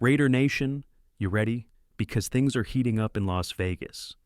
Raider Nation, you ready? Because things are heating up in Las Vegas.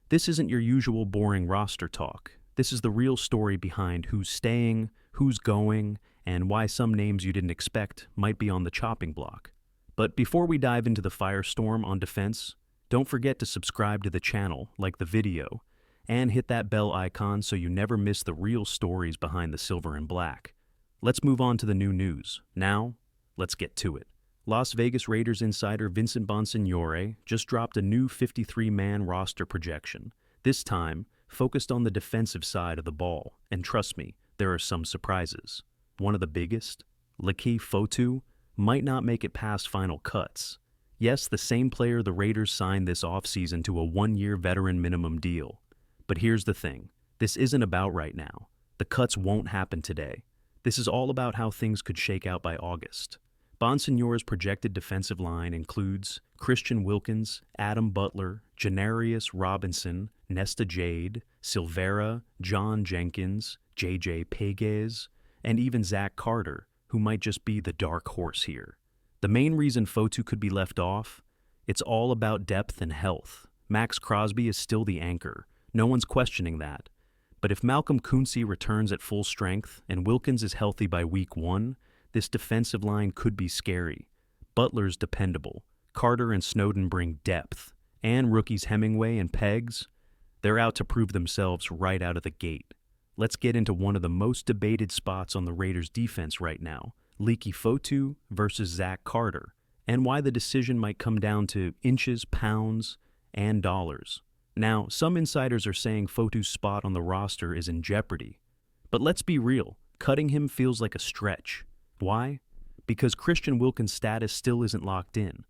This isn't your usual boring roster talk. This is the real story behind who's staying, who's going, and why some names you didn't expect might be on the chopping block. But before we dive into the firestorm on defense, don't forget to subscribe to the channel, like the video, and hit that bell icon so you never miss the real stories behind the silver and black. Let's move on to the new news. Now, let's get to it. Las Vegas Raiders insider Vincent Bonsignore just dropped a new 53-man roster projection, this time focused on the defensive side of the ball, and trust me, there are some surprises. One of the biggest, Leki Fotu, might not make it past final cuts. Yes, the same player the Raiders signed this offseason to a one-year veteran minimum deal. But here's the thing, this isn't about right now. The cuts won't happen today. This is all about how things could shake out by August. Bonsignore's projected defensive line includes Christian Wilkins, Adam Butler, Janarius Robinson, Nesta Jade, Silvera, John Jenkins, J.J. Pegues, and even Zach Carter, who might just be the dark horse here. The main reason Fotu could be left off? It's all about depth and health. Max Crosby is still the anchor. No one's questioning that. But if Malcolm Kuntze returns at full strength and Wilkins is healthy by week 1, this defensive line could be scary. Butler's dependable. Carter and Snowden bring depth. And rookies Hemingway and Pegs, they're out to prove themselves right out of the gate. Let's get into one of the most debated spots on the Raiders' defense right now, Leki Fotu versus Zach Carter, and why the decision might come down to inches, pounds, and dollars. Now, some insiders are saying Fotu's spot on the roster is in jeopardy. But let's be real, cutting him feels like a stretch. Why? Because Christian Wilkins' status still isn't locked in,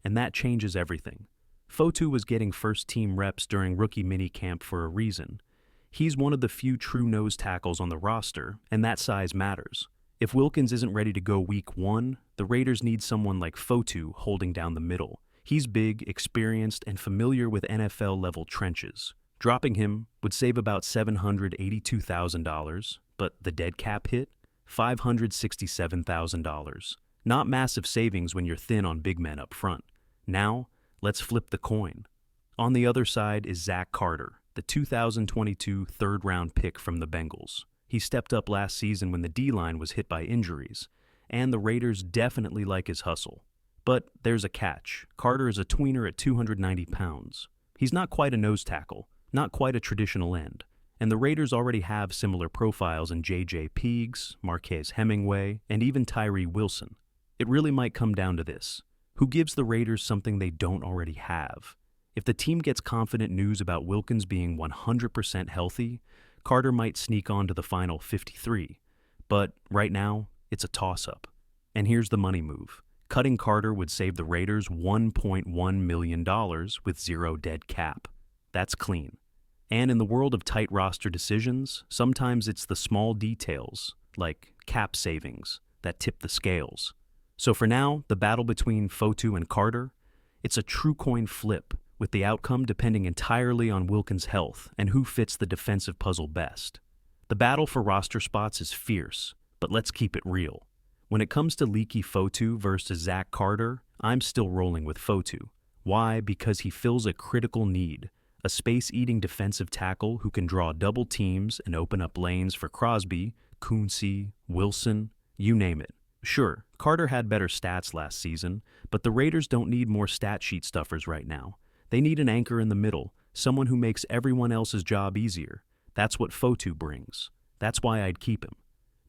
and that changes everything. Fotu was getting first-team reps during rookie minicamp for a reason. He's one of the few true nose tackles on the roster, and that size matters. If Wilkins isn't ready to go week 1, the Raiders need someone like Fotu holding down the middle. He's big, experienced, and familiar with NFL-level trenches. Dropping him would save about $782,000, but the dead cap hit? $567,000. Not massive savings when you're thin on big men up front. Now, let's flip the coin. On the other side is Zach Carter, the 2022 third-round pick from the Bengals. He stepped up last season when the D-line was hit by injuries, and the Raiders definitely like his hustle. But there's a catch. Carter is a tweener at 290 pounds. He's not quite a nose tackle, not quite a traditional end. And the Raiders already have similar profiles in J.J. Pegues, Marquez Hemingway, and even Tyree Wilson. It really might come down to this. Who gives the Raiders something they don't already have? If the team gets confident news about Wilkins being 100% healthy, Carter might sneak on to the final 53. But right now, it's a toss-up. And here's the money move. Cutting Carter would save the Raiders $1.1 million with zero dead cap. That's clean. And in the world of tight roster decisions, sometimes it's the small details, like cap savings, that tip the scales. So for now, the battle between Fotu and Carter, it's a true coin flip, with the outcome depending entirely on Wilkins' health and who fits the defensive puzzle best. The battle for roster spots is fierce, but let's keep it real. When it comes to Leki Fotu versus Zach Carter, I'm still rolling with Fotu. Why? Because he fills a critical need. A space-eating defensive tackle who can draw double teams and open up lanes for Crosby, Kuntze, Wilson, you name it. Sure, Carter had better stats last season, but the Raiders don't need more stat sheet stuffers right now. They need an anchor in the middle, someone who makes everyone else's job easier. That's what Fotu brings. That's why I'd keep him.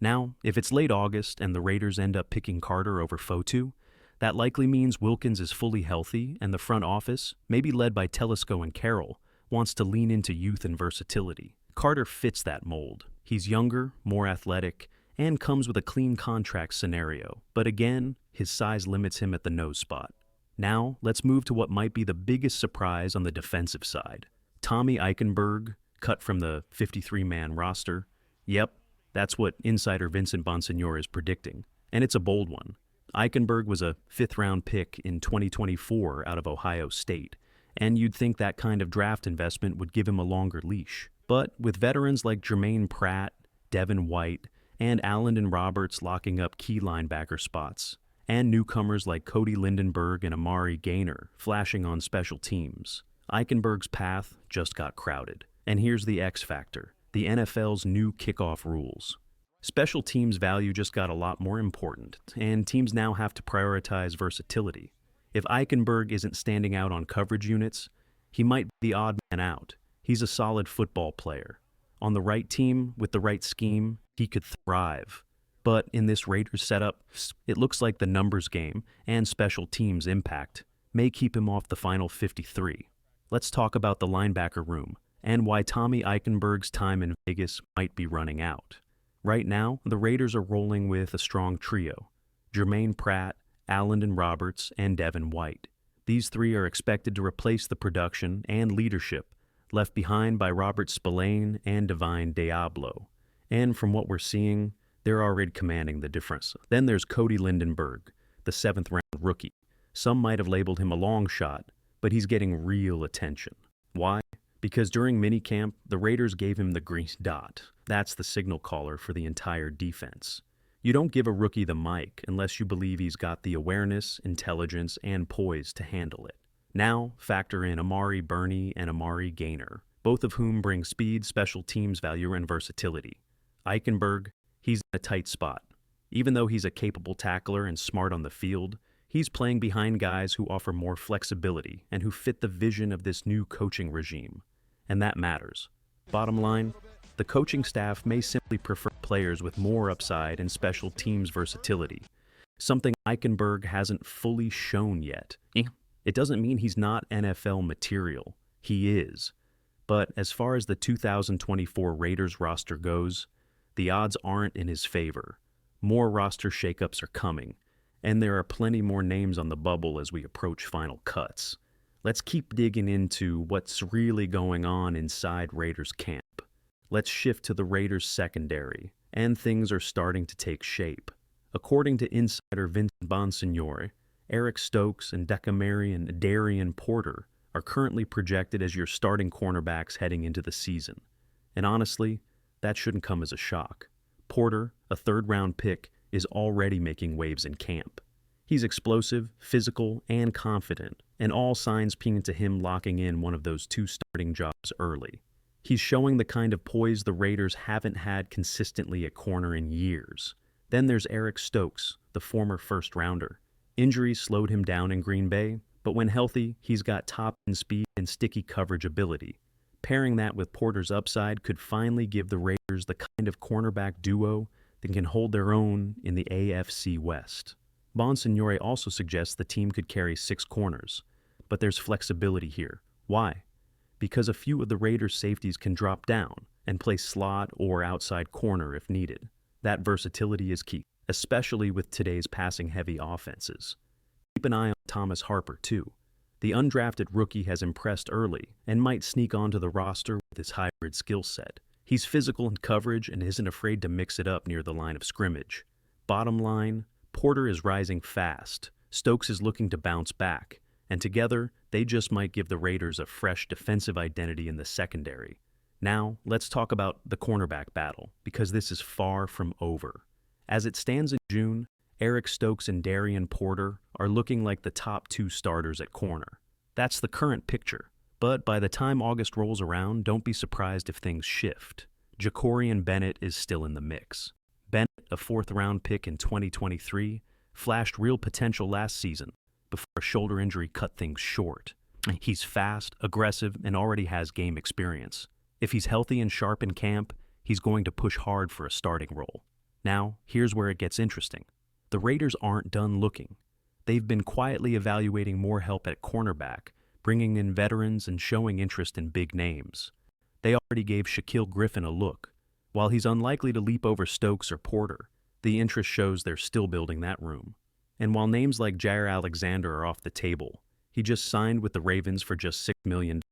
Now, if it's late August and the Raiders end up picking Carter over Fotu, that likely means Wilkins is fully healthy and the front office, maybe led by Telesco and Carroll, wants to lean into youth and versatility. Carter fits that mold. He's younger, more athletic, and comes with a clean contract scenario. But again, his size limits him at the nose spot. Now, let's move to what might be the biggest surprise on the defensive side. Tommy Eichenberg, cut from the 53-man roster. Yep, that's what insider Vincent Bonsignore is predicting. And it's a bold one. Eichenberg was a 5th-round pick in 2024 out of Ohio State, and you'd think that kind of draft investment would give him a longer leash. But with veterans like Jermaine Pratt, Devin White, and Allen and Roberts locking up key linebacker spots, and newcomers like Cody Lindenberg and Amari Gaynor flashing on special teams. Eichenberg's path just got crowded. And here's the X factor: the NFL's new kickoff rules. Special teams value just got a lot more important, and teams now have to prioritize versatility. If Eichenberg isn't standing out on coverage units, he might be the odd man out. He's a solid football player. On the right team, with the right scheme, he could thrive. But in this Raiders setup, it looks like the numbers game and special teams impact may keep him off the final 53. Let's talk about the linebacker room and why Tommy Eichenberg's time in Vegas might be running out. Right now, the Raiders are rolling with a strong trio: Jermaine Pratt, Allen Roberts, and Devin White. These three are expected to replace the production and leadership left behind by Robert Spillane and Divine Diablo. And from what we're seeing, they're already commanding the difference. Then there's Cody Lindenberg, the 7th-round rookie. Some might have labeled him a long shot, but he's getting real attention. Why? Because during minicamp, the Raiders gave him the green dot. That's the signal caller for the entire defense. You don't give a rookie the mic unless you believe he's got the awareness, intelligence, and poise to handle it. Now, factor in Amari Burney and Amari Gaynor, both of whom bring speed, special teams value, and versatility. Eichenberg, he's in a tight spot. Even though he's a capable tackler and smart on the field, he's playing behind guys who offer more flexibility and who fit the vision of this new coaching regime. And that matters. Bottom line, the coaching staff may simply prefer players with more upside and special teams versatility, something Eichenberg hasn't fully shown yet. It doesn't mean he's not NFL material. He is. But as far as the 2024 Raiders roster goes, the odds aren't in his favor. More roster shakeups are coming, and there are plenty more names on the bubble as we approach final cuts. Let's keep digging into what's really going on inside Raiders camp. Let's shift to the Raiders secondary, and things are starting to take shape. According to insider Vincent Bonsignore, Eric Stokes and Decamerion Darian Porter are currently projected as your starting cornerbacks heading into the season. And honestly, that shouldn't come as a shock. Porter, a 3rd-round pick, is already making waves in camp. He's explosive, physical, and confident, and all signs point to him locking in one of those 2 starting jobs early. He's showing the kind of poise the Raiders haven't had consistently at corner in years. Then there's Eric Stokes, the former 1st-rounder. Injuries slowed him down in Green Bay, but when healthy, he's got top-end speed and sticky coverage ability. Pairing that with Porter's upside could finally give the Raiders the kind of cornerback duo that can hold their own in the AFC West. Bonsignore also suggests the team could carry 6 corners, but there's flexibility here. Why? Because a few of the Raiders' safeties can drop down and play slot or outside corner if needed. That versatility is key, especially with today's passing-heavy offenses. Keep an eye on Thomas Harper, too. The undrafted rookie has impressed early and might sneak onto the roster with his hybrid skill set. He's physical in coverage and isn't afraid to mix it up near the line of scrimmage. Bottom line, Porter is rising fast, Stokes is looking to bounce back, and together, they just might give the Raiders a fresh defensive identity in the secondary. Now, let's talk about the cornerback battle, because this is far from over. As it stands in June, Eric Stokes and Darian Porter are looking like the top 2 starters at corner. That's the current picture. But by the time August rolls around, don't be surprised if things shift. Jacorian Bennett is still in the mix. Bennett, a 4th-round pick in 2023, flashed real potential last season before a shoulder injury cut things short. He's fast, aggressive, and already has game experience. If he's healthy and sharp in camp, he's going to push hard for a starting role. Now, here's where it gets interesting. The Raiders aren't done looking. They've been quietly evaluating more help at cornerback, bringing in veterans and showing interest in big names. They already gave Shaquille Griffin a look. While he's unlikely to leap over Stokes or Porter, the interest shows they're still building that room. And while names like Jair Alexander are off the table, he just signed with the Ravens for just $6 million,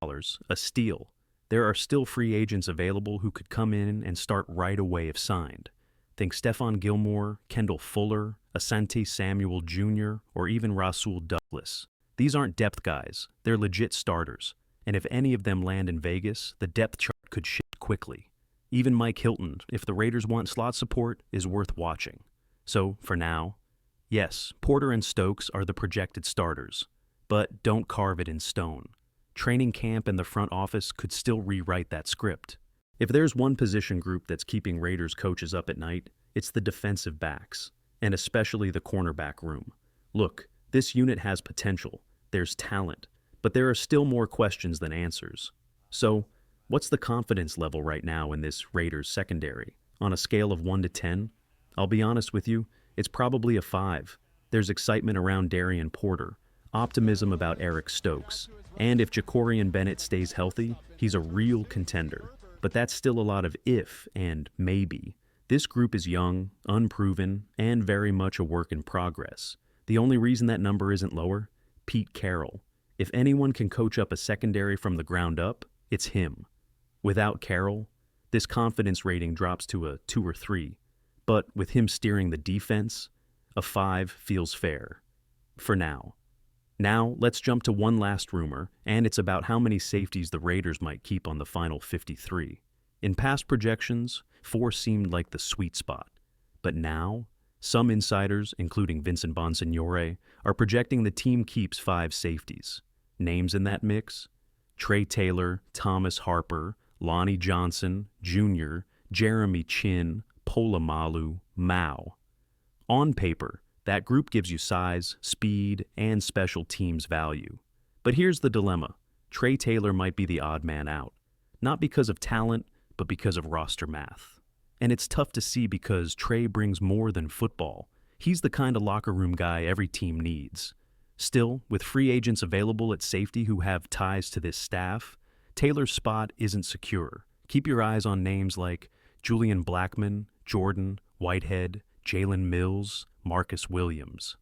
a steal. There are still free agents available who could come in and start right away if signed. Think Stephon Gilmore, Kendall Fuller, Asante Samuel Jr., or even Rasul Douglas. These aren't depth guys, they're legit starters, and if any of them land in Vegas, the depth chart could shift quickly. Even Mike Hilton, if the Raiders want slot support, is worth watching. So, for now, Yes, Porter and Stokes are the projected starters, but don't carve it in stone. Training camp and the front office could still rewrite that script. If there's one position group that's keeping Raiders coaches up at night, it's the defensive backs, and especially the cornerback room. Look, this unit has potential, there's talent, but there are still more questions than answers. So, what's the confidence level right now in this Raiders secondary? On a scale of 1 to 10? I'll be honest with you, it's probably a 5. There's excitement around Darian Porter, optimism about Eric Stokes, and if Jacorian Bennett stays healthy, he's a real contender. But that's still a lot of if and maybe. This group is young, unproven, and very much a work in progress. The only reason that number isn't lower? Pete Carroll. If anyone can coach up a secondary from the ground up, it's him. Without Carroll, this confidence rating drops to a 2 or 3. But with him steering the defense, a 5 feels fair. For now. Now, let's jump to one last rumor, and it's about how many safeties the Raiders might keep on the final 53. In past projections, 4 seemed like the sweet spot. But now, some insiders, including Vincent Bonsignore, are projecting the team keeps 5 safeties. Names in that mix? Trey Taylor, Thomas Harper, Lonnie Johnson, Jr., Jeremy Chin, Polamalu, Mao. On paper, that group gives you size, speed, and special teams value. But here's the dilemma. Trey Taylor might be the odd man out. Not because of talent, but because of roster math. And it's tough to see because Trey brings more than football. He's the kind of locker room guy every team needs. Still, with free agents available at safety who have ties to this staff, Taylor's spot isn't secure. Keep your eyes on names like Julian Blackmon, Jordan, Whitehead, Jalen Mills, Marcus Williams.